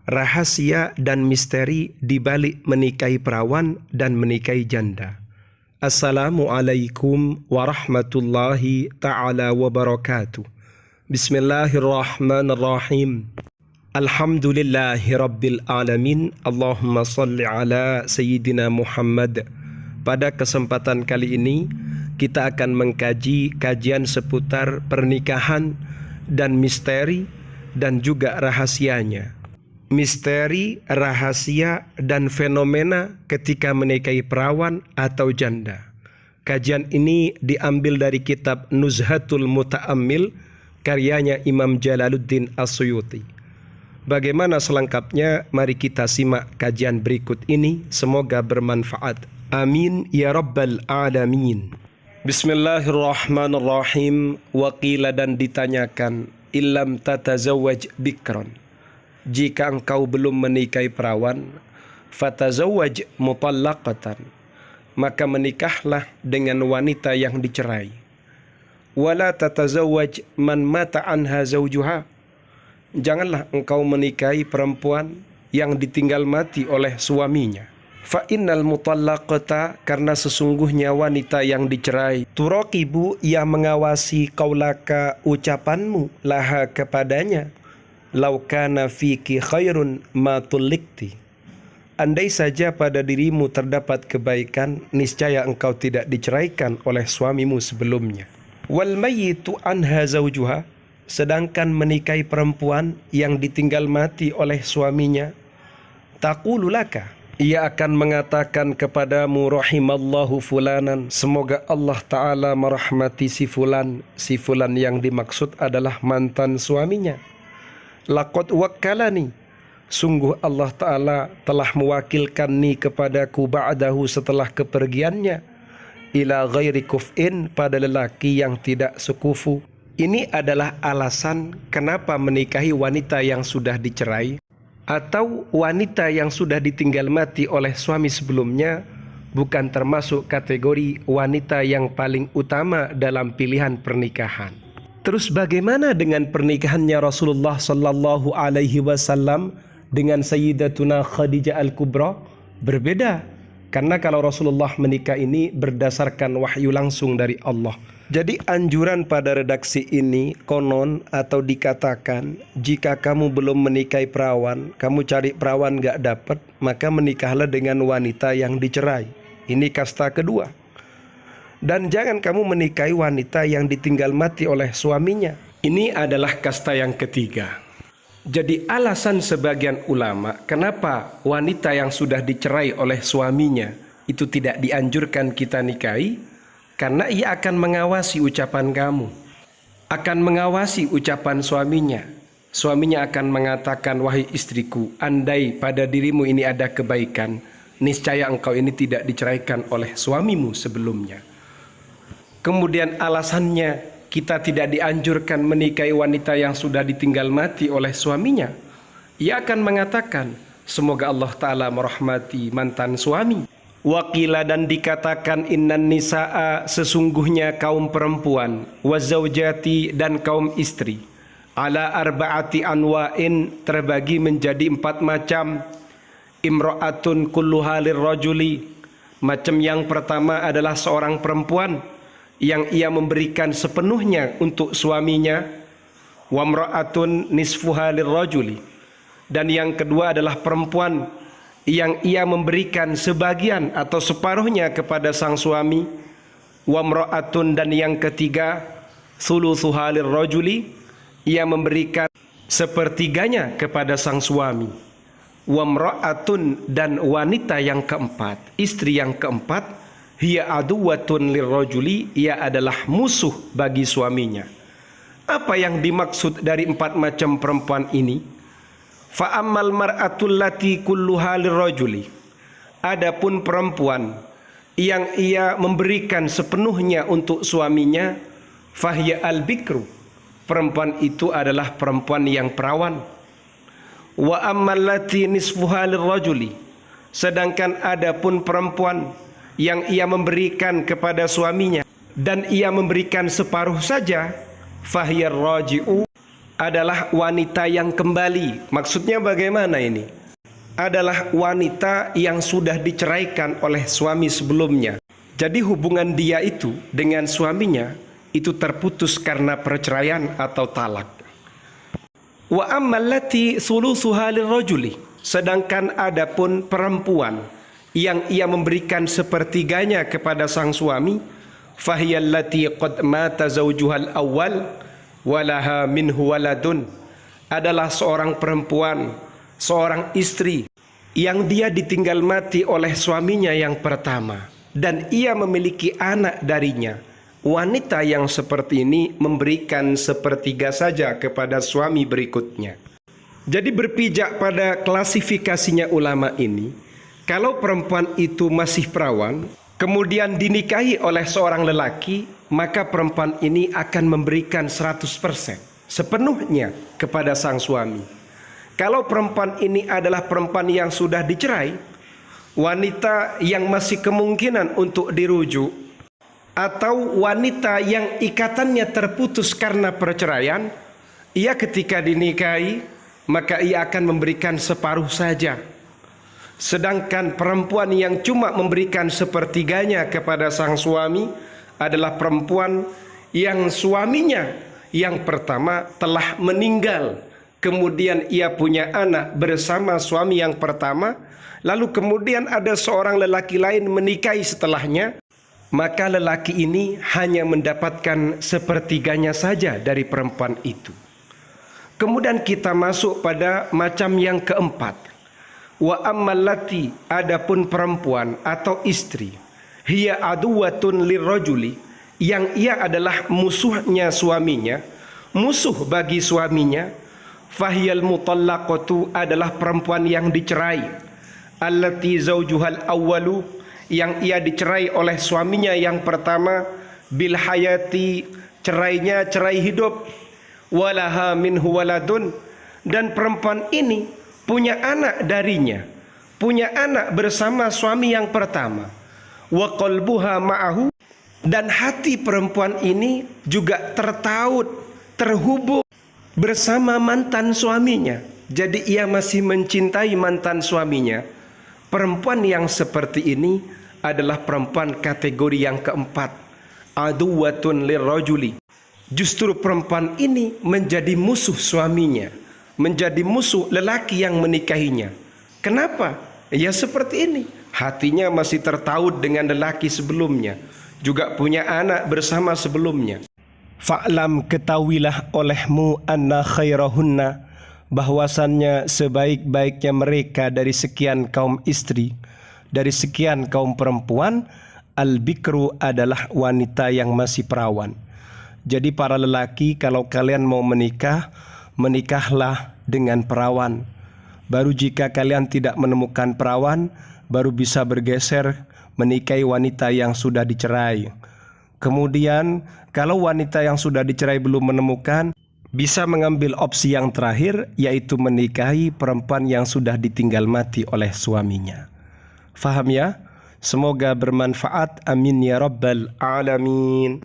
rahasia dan misteri di balik menikahi perawan dan menikahi janda. Assalamualaikum warahmatullahi ta'ala wabarakatuh. Bismillahirrahmanirrahim. Alhamdulillahi rabbil alamin. Allahumma salli ala Sayyidina Muhammad. Pada kesempatan kali ini kita akan mengkaji kajian seputar pernikahan dan misteri dan juga rahasianya. Misteri, rahasia, dan fenomena ketika menikahi perawan atau janda. Kajian ini diambil dari kitab Nuzhatul Muta'ammil karyanya Imam Jalaluddin As-Suyuti. Bagaimana selengkapnya? Mari kita simak kajian berikut ini. Semoga bermanfaat. Amin ya rabbal alamin. Bismillahirrahmanirrahim. Waqila, dan ditanyakan, illam tatazawwaj bikran, jika engkau belum menikahi perawan, fatazawwaj mutallaqatan, maka menikahlah dengan wanita yang dicerai. Wala tatazawwaj man mata anha zawjuha, janganlah engkau menikahi perempuan yang ditinggal mati oleh suaminya. Fa innal mutallaqata, karena sesungguhnya wanita yang dicerai, turaqibu, ia mengawasi qaulaka, ucapanmu, laha kepadanya. Lau kana fiki khairun ma tullikti, andai saja pada dirimu terdapat kebaikan, niscaya engkau tidak diceraikan oleh suamimu sebelumnya. Wal mayyitu anha zawjuha, sedangkan menikahi perempuan yang ditinggal mati oleh suaminya, taqulu laka, ia akan mengatakan kepadamu, rahimallahu fulanan, semoga Allah Ta'ala merahmati si fulan yang dimaksud adalah mantan suaminya. Laqad wakkalani, sungguh Allah Ta'ala telah mewakilkanni kepadaku ba'dahu, setelah kepergiannya, ila ghairi kuf'in, pada lelaki yang tidak sekufu. Ini adalah alasan kenapa menikahi wanita yang sudah dicerai atau wanita yang sudah ditinggal mati oleh suami sebelumnya bukan termasuk kategori wanita yang paling utama dalam pilihan pernikahan. Terus bagaimana dengan pernikahannya Rasulullah Sallallahu Alaihi Wasallam dengan Sayyidatuna Khadijah Al-Kubra? Berbeda, karena kalau Rasulullah menikah ini berdasarkan wahyu langsung dari Allah. Jadi anjuran pada redaksi ini konon atau dikatakan, jika kamu belum menikahi perawan, kamu cari perawan gak dapat, maka menikahlah dengan wanita yang dicerai. Ini kasta kedua. Dan jangan kamu menikahi wanita yang ditinggal mati oleh suaminya. Ini adalah kasta yang ketiga. Jadi alasan sebagian ulama kenapa wanita yang sudah dicerai oleh suaminya itu tidak dianjurkan kita nikahi, karena ia akan mengawasi ucapan kamu, akan mengawasi ucapan suaminya. Suaminya akan mengatakan, wahai istriku, andai pada dirimu ini ada kebaikan, niscaya engkau ini tidak diceraikan oleh suamimu sebelumnya. Kemudian alasannya kita tidak dianjurkan menikahi wanita yang sudah ditinggal mati oleh suaminya. Ia akan mengatakan, semoga Allah Ta'ala merahmati mantan suami. Waqila, dan dikatakan, innan nisa'a, sesungguhnya kaum perempuan, wazaujati, dan kaum istri, ala arba'ati anwa'in, terbagi menjadi 4 macam. Imra'atun kulluha lirrajuli, macam yang pertama adalah seorang perempuan yang ia memberikan sepenuhnya untuk suaminya. Wa imra'atun nisfuha lirrajuli, dan yang kedua adalah perempuan yang ia memberikan sebagian atau separuhnya kepada sang suami. Wa imra'atun, dan yang ketiga thuluthuha lirrajuli, ia memberikan sepertiganya kepada sang suami. Wa imra'atun, dan wanita yang keempat, istri yang keempat, hiya aduwatun lirrajuli, ia adalah musuh bagi suaminya. Apa yang dimaksud dari 4 macam perempuan ini? Fa ammal mar'atul lati kulluha lirrajuli, adapun perempuan yang ia memberikan sepenuhnya untuk suaminya, fahiya al-bikru, perempuan itu adalah perempuan yang perawan. Wa ammal lati nisfuha lirrajuli, sedangkan adapun perempuan yang ia memberikan kepada suaminya dan ia memberikan separuh saja, fahyar raji'u, adalah wanita yang kembali. Maksudnya bagaimana ini? Adalah wanita yang sudah diceraikan oleh suami sebelumnya. Jadi hubungan dia itu dengan suaminya itu terputus karena perceraian atau talak. Wa ammallati sulusuha lirrajuli, sedangkan adapun perempuan yang ia memberikan sepertiganya kepada sang suami, fahiyallati qad mata zawjuhal awwal walaha minhu waladun, adalah seorang perempuan, seorang istri yang dia ditinggal mati oleh suaminya yang pertama dan ia memiliki anak darinya. Wanita yang seperti ini memberikan sepertiga saja kepada suami berikutnya. Jadi berpijak pada klasifikasinya ulama ini, kalau perempuan itu masih perawan kemudian dinikahi oleh seorang lelaki, maka perempuan ini akan memberikan 100% sepenuhnya kepada sang suami. Kalau perempuan ini adalah perempuan yang sudah dicerai, wanita yang masih kemungkinan untuk dirujuk, atau wanita yang ikatannya terputus karena perceraian, ia ketika dinikahi maka ia akan memberikan separuh saja. Sedangkan perempuan yang cuma memberikan sepertiganya kepada sang suami adalah perempuan yang suaminya yang pertama telah meninggal, kemudian ia punya anak bersama suami yang pertama, lalu kemudian ada seorang lelaki lain menikahi setelahnya, maka lelaki ini hanya mendapatkan sepertiganya saja dari perempuan itu. Kemudian kita masuk pada macam yang keempat. Wa ammallati, adapun perempuan atau istri, hiya aduwatun lirrajuli, yang ia adalah musuhnya suaminya, musuh bagi suaminya, fahiyal mutallaqatu, adalah perempuan yang dicerai, allati zawjuhal awwalu, yang ia dicerai oleh suaminya yang pertama, bil hayati, cerainya cerai hidup, walaha minhu waladun, dan perempuan ini punya anak darinya, punya anak bersama suami yang pertama, wa qalbuha ma'ahu, dan hati perempuan ini juga tertaut, terhubung bersama mantan suaminya. Jadi ia masih mencintai mantan suaminya. Perempuan yang seperti ini adalah perempuan kategori yang keempat, aduwatun lirrajuli. Justru perempuan ini menjadi musuh suaminya, menjadi musuh lelaki yang menikahinya. Kenapa? Ya seperti ini, hatinya masih tertaut dengan lelaki sebelumnya, juga punya anak bersama sebelumnya. Fa'lam, ketahuilah olehmu, anna khairahunna, bahwasannya sebaik-baiknya mereka dari sekian kaum istri, dari sekian kaum perempuan, al-bikru, adalah wanita yang masih perawan. Jadi para lelaki, kalau kalian mau menikah, menikahlah dengan perawan. Baru jika kalian tidak menemukan perawan, baru bisa bergeser menikahi wanita yang sudah dicerai. Kemudian kalau wanita yang sudah dicerai belum menemukan, bisa mengambil opsi yang terakhir, yaitu menikahi perempuan yang sudah ditinggal mati oleh suaminya. Faham ya? Semoga bermanfaat. Amin ya rabbal alamin.